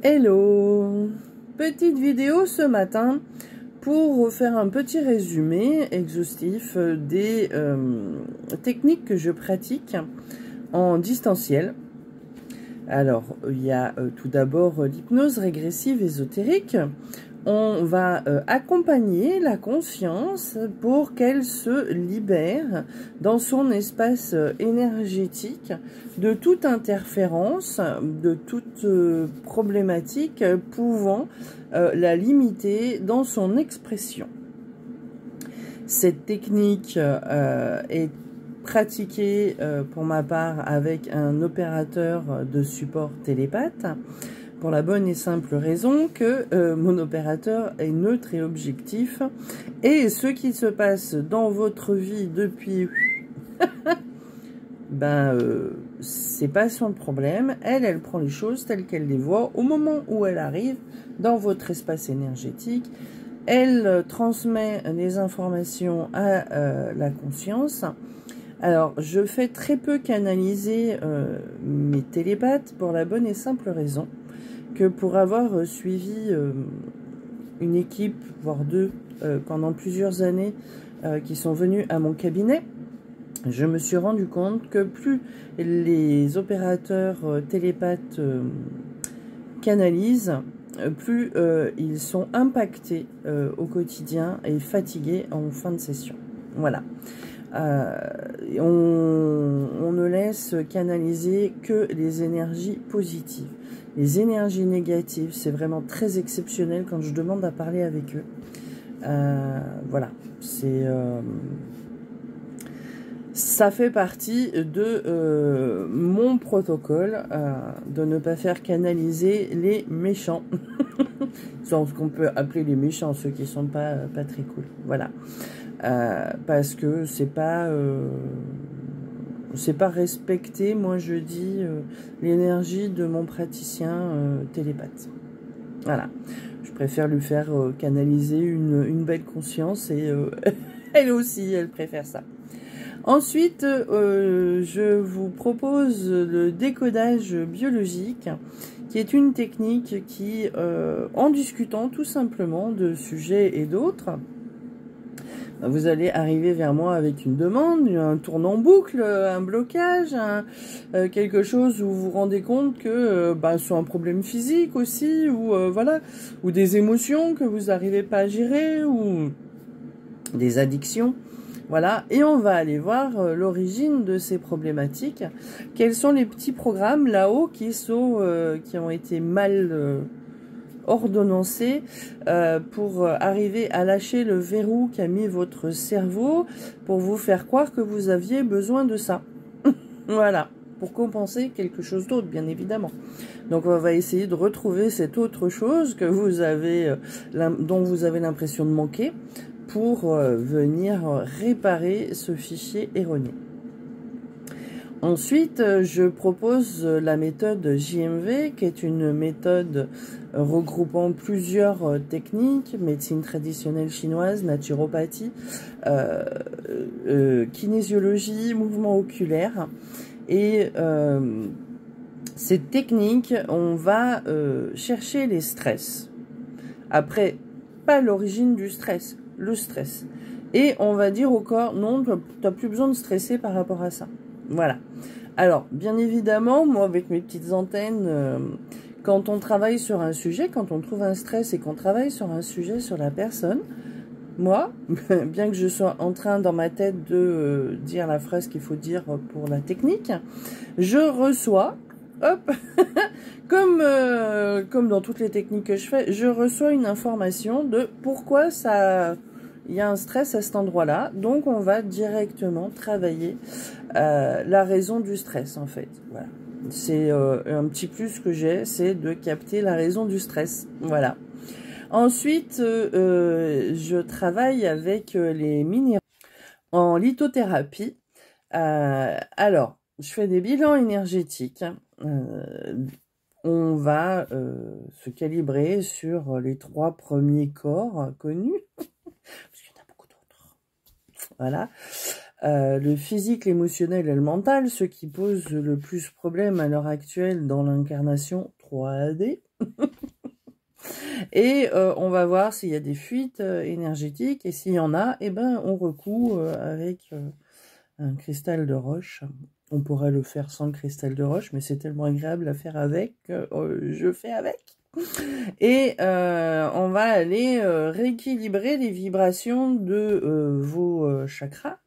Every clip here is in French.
Hello! Petite vidéo ce matin pour faire un petit résumé exhaustif des techniques que je pratique en distanciel. Alors, il y a tout d'abord l'hypnose régressive ésotérique. On va accompagner la conscience pour qu'elle se libère dans son espace énergétique de toute interférence, de toute problématique pouvant la limiter dans son expression. Cette technique est pratiquée pour ma part avec un opérateur de support télépathe, pour la bonne et simple raison que mon opérateur est neutre et objectif. Et ce qui se passe dans votre vie depuis... c'est pas son problème. Elle prend les choses telles qu'elle les voit. Au moment où elle arrive dans votre espace énergétique, elle transmet les informations à la conscience. Alors, je fais très peu canaliser mes télépathes pour la bonne et simple raison que pour avoir suivi une équipe, voire deux, pendant plusieurs années, qui sont venus à mon cabinet, je me suis rendu compte que plus les opérateurs télépathes canalisent, plus ils sont impactés au quotidien et fatigués en fin de session. Voilà. On ne laisse canaliser que les énergies positives. Les énergies négatives, c'est vraiment très exceptionnel quand je demande à parler avec eux. Voilà, ça fait partie de mon protocole de ne pas faire canaliser les méchants. Ce qu'on peut appeler les méchants, ceux qui sont pas très cool. Voilà. Parce que c'est pas respecter, moi je dis, l'énergie de mon praticien télépathe. Voilà, je préfère lui faire canaliser une belle conscience et elle aussi, elle préfère ça. Ensuite, je vous propose le décodage biologique, qui est une technique qui, en discutant tout simplement de sujets et d'autres, vous allez arriver vers moi avec une demande, un tourne en boucle, un blocage, quelque chose où vous vous rendez compte que c'est un problème physique aussi, ou voilà, ou des émotions que vous n'arrivez pas à gérer, ou des addictions. Voilà, et on va aller voir l'origine de ces problématiques. Quels sont les petits programmes là-haut qui ont été mal ordonnancés pour arriver à lâcher le verrou qu'a mis votre cerveau pour vous faire croire que vous aviez besoin de ça. Voilà, pour compenser quelque chose d'autre, bien évidemment. Donc on va essayer de retrouver cette autre chose que vous avez, dont vous avez l'impression de manquer, pour venir réparer ce fichier erroné. Ensuite, je propose la méthode JMV, qui est une méthode regroupant plusieurs techniques, médecine traditionnelle chinoise, naturopathie, kinésiologie, mouvement oculaire. Et cette technique, on va chercher les stress. Après, pas l'origine du stress, le stress. Et on va dire au corps, non, tu n'as plus besoin de stresser par rapport à ça. Voilà. Alors, bien évidemment, moi, avec mes petites antennes, quand on travaille sur un sujet, quand on trouve un stress et qu'on travaille sur un sujet, sur la personne, moi, bien que je sois en train, dans ma tête, de dire la phrase qu'il faut dire pour la technique, je reçois, hop, comme dans toutes les techniques que je fais, je reçois une information de pourquoi il y a un stress à cet endroit-là. Donc, on va directement travailler la raison du stress, en fait. Voilà. C'est un petit plus que j'ai, c'est de capter la raison du stress. Voilà. Ensuite, je travaille avec les minéraux en lithothérapie. Alors, je fais des bilans énergétiques. On va se calibrer sur les 3 premiers corps connus, parce qu'il y en a beaucoup d'autres. Voilà. Le physique, l'émotionnel et le mental, ce qui pose le plus problème à l'heure actuelle dans l'incarnation 3D. Et on va voir s'il y a des fuites énergétiques. Et s'il y en a, eh ben, on recoue avec un cristal de roche. On pourrait le faire sans le cristal de roche, mais c'est tellement agréable à faire avec, je fais avec. Et on va aller rééquilibrer les vibrations de vos chakras.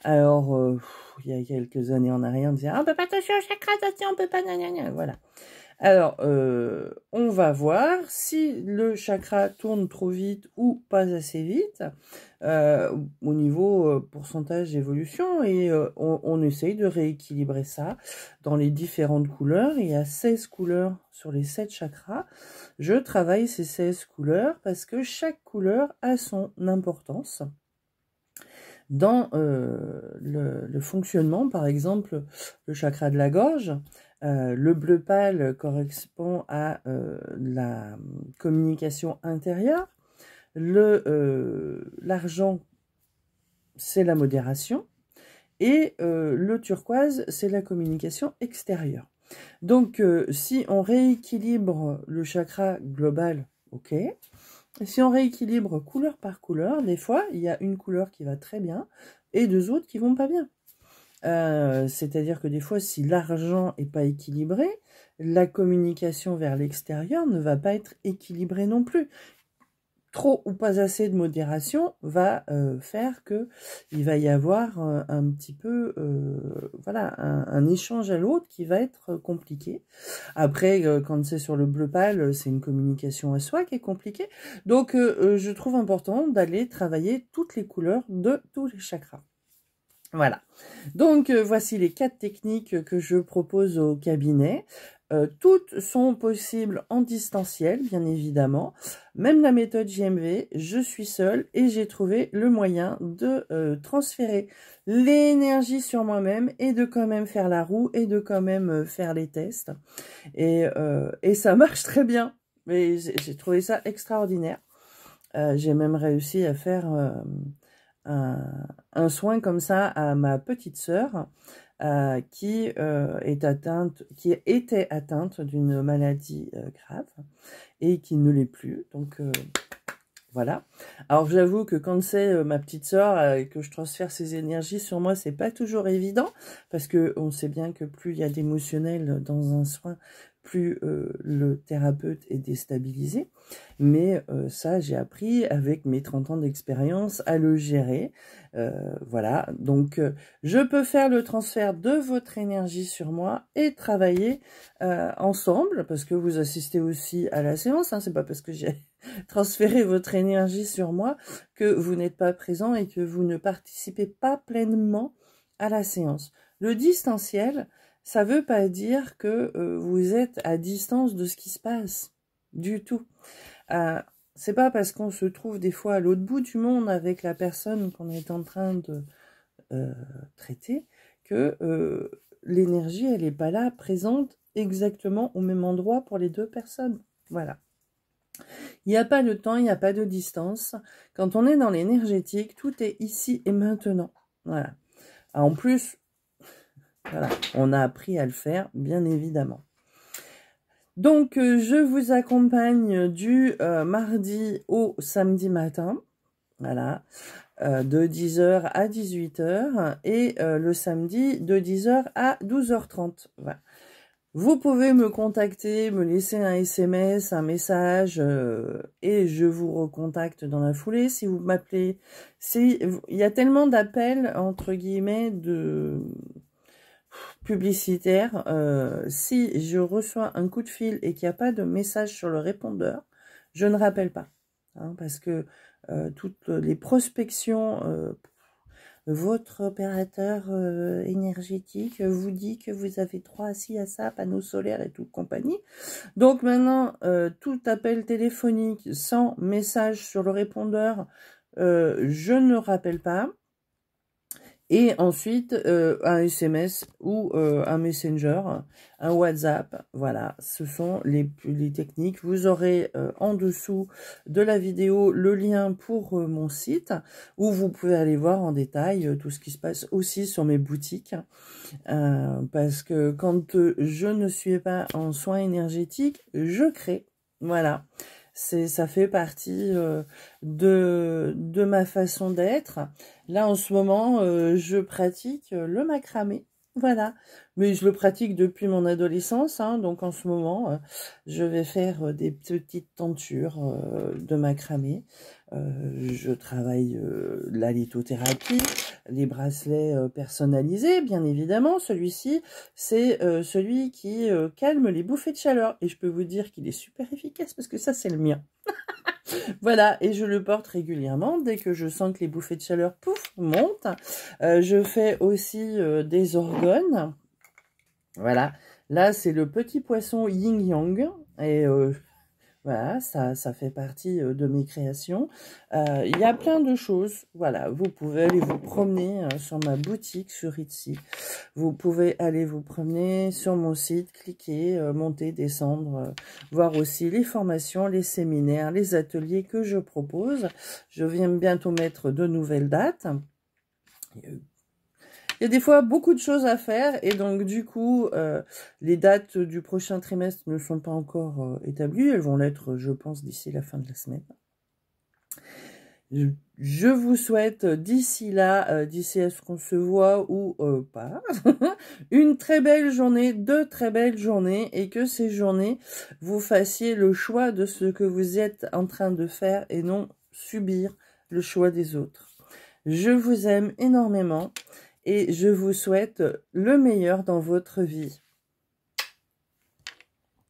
Alors, il y a quelques années en arrière, on disait ah, on peut pas toucher au chakra, on peut pas, voilà. Alors, on va voir si le chakra tourne trop vite ou pas assez vite au niveau pourcentage d'évolution, et on essaye de rééquilibrer ça dans les différentes couleurs. Il y a 16 couleurs sur les 7 chakras. Je travaille ces 16 couleurs parce que chaque couleur a son importance dans le fonctionnement. Par exemple, le chakra de la gorge, le bleu pâle correspond à la communication intérieure, l'argent c'est la modération, et le turquoise c'est la communication extérieure. Donc si on rééquilibre le chakra global, ok. Si on rééquilibre couleur par couleur, des fois, il y a une couleur qui va très bien et deux autres qui vont pas bien. C'est-à-dire que des fois, si l'argent n'est pas équilibré, la communication vers l'extérieur ne va pas être équilibrée non plus. Trop ou pas assez de modération va faire que il va y avoir un petit peu voilà, un échange à l'autre qui va être compliqué. Après, quand c'est sur le bleu pâle, c'est une communication à soi qui est compliquée. Donc, je trouve important d'aller travailler toutes les couleurs de tous les chakras. Voilà. Donc, voici les 4 techniques que je propose au cabinet. Toutes sont possibles en distanciel, bien évidemment. Même la méthode JMV, je suis seule et j'ai trouvé le moyen de transférer l'énergie sur moi-même et de quand même faire la roue et de quand même faire les tests. Et ça marche très bien. Mais j'ai trouvé ça extraordinaire. J'ai même réussi à faire un soin comme ça à ma petite sœur. Qui était atteinte d'une maladie grave et qui ne l'est plus. Donc voilà. Alors j'avoue que quand c'est ma petite sœur que je transfère ses énergies sur moi, c'est pas toujours évident, parce que on sait bien que plus il y a d'émotionnel dans un soin, plus le thérapeute est déstabilisé. Mais ça, j'ai appris avec mes 30 ans d'expérience à le gérer. Voilà, donc je peux faire le transfert de votre énergie sur moi et travailler ensemble, parce que vous assistez aussi à la séance, hein. C'est pas parce que j'ai transféré votre énergie sur moi que vous n'êtes pas présent et que vous ne participez pas pleinement à la séance. Le distanciel, ça veut pas dire que vous êtes à distance de ce qui se passe, du tout. C'est pas parce qu'on se trouve des fois à l'autre bout du monde avec la personne qu'on est en train de traiter que l'énergie, elle n'est pas là, présente exactement au même endroit pour les deux personnes. Voilà. Il n'y a pas de temps, il n'y a pas de distance. Quand on est dans l'énergétique, tout est ici et maintenant. Voilà. En plus, voilà, on a appris à le faire, bien évidemment. Donc, je vous accompagne du mardi au samedi matin, voilà, de 10h à 18h, et le samedi de 10h à 12h30. Voilà. Vous pouvez me contacter, me laisser un SMS, un message, et je vous recontacte dans la foulée. Si vous m'appelez, il y a tellement d'appels, entre guillemets, de publicitaires. Si je reçois un coup de fil et qu'il n'y a pas de message sur le répondeur, je ne rappelle pas. Hein, parce que toutes les prospections... votre opérateur énergétique vous dit que vous avez droit à ci, à ça, panneaux solaires et toute compagnie. Donc maintenant, tout appel téléphonique sans message sur le répondeur, je ne rappelle pas. Et ensuite, un SMS ou un Messenger, un WhatsApp. Voilà, ce sont les techniques. Vous aurez en dessous de la vidéo le lien pour mon site où vous pouvez aller voir en détail tout ce qui se passe aussi sur mes boutiques. Parce que quand je ne suis pas en soins énergétiques, je crée. Voilà. Ça fait partie de ma façon d'être. Là, en ce moment, je pratique le macramé. Voilà. Mais je le pratique depuis mon adolescence. Hein, donc, en ce moment, je vais faire des petites tentures de macramé. Je travaille la lithothérapie, les bracelets personnalisés, bien évidemment. Celui-ci, c'est celui qui calme les bouffées de chaleur. Et je peux vous dire qu'il est super efficace parce que ça, c'est le mien. Voilà, et je le porte régulièrement. Dès que je sens que les bouffées de chaleur, pouf, montent. Je fais aussi des orgones. Voilà, là, c'est le petit poisson yin-yang. Et voilà, ça fait partie de mes créations. Il y a plein de choses. Voilà, vous pouvez aller vous promener sur ma boutique sur Etsy. Vous pouvez aller vous promener sur mon site, cliquer, monter, descendre, voir aussi les formations, les séminaires, les ateliers que je propose. Je viens bientôt mettre de nouvelles dates. Il y a des fois beaucoup de choses à faire et donc du coup, les dates du prochain trimestre ne sont pas encore établies. Elles vont l'être, je pense, d'ici la fin de la semaine. Je vous souhaite d'ici là, d'ici à ce qu'on se voit ou pas, une très belle journée, de très belles journées et que ces journées, vous fassiez le choix de ce que vous êtes en train de faire et non subir le choix des autres. Je vous aime énormément. Et je vous souhaite le meilleur dans votre vie.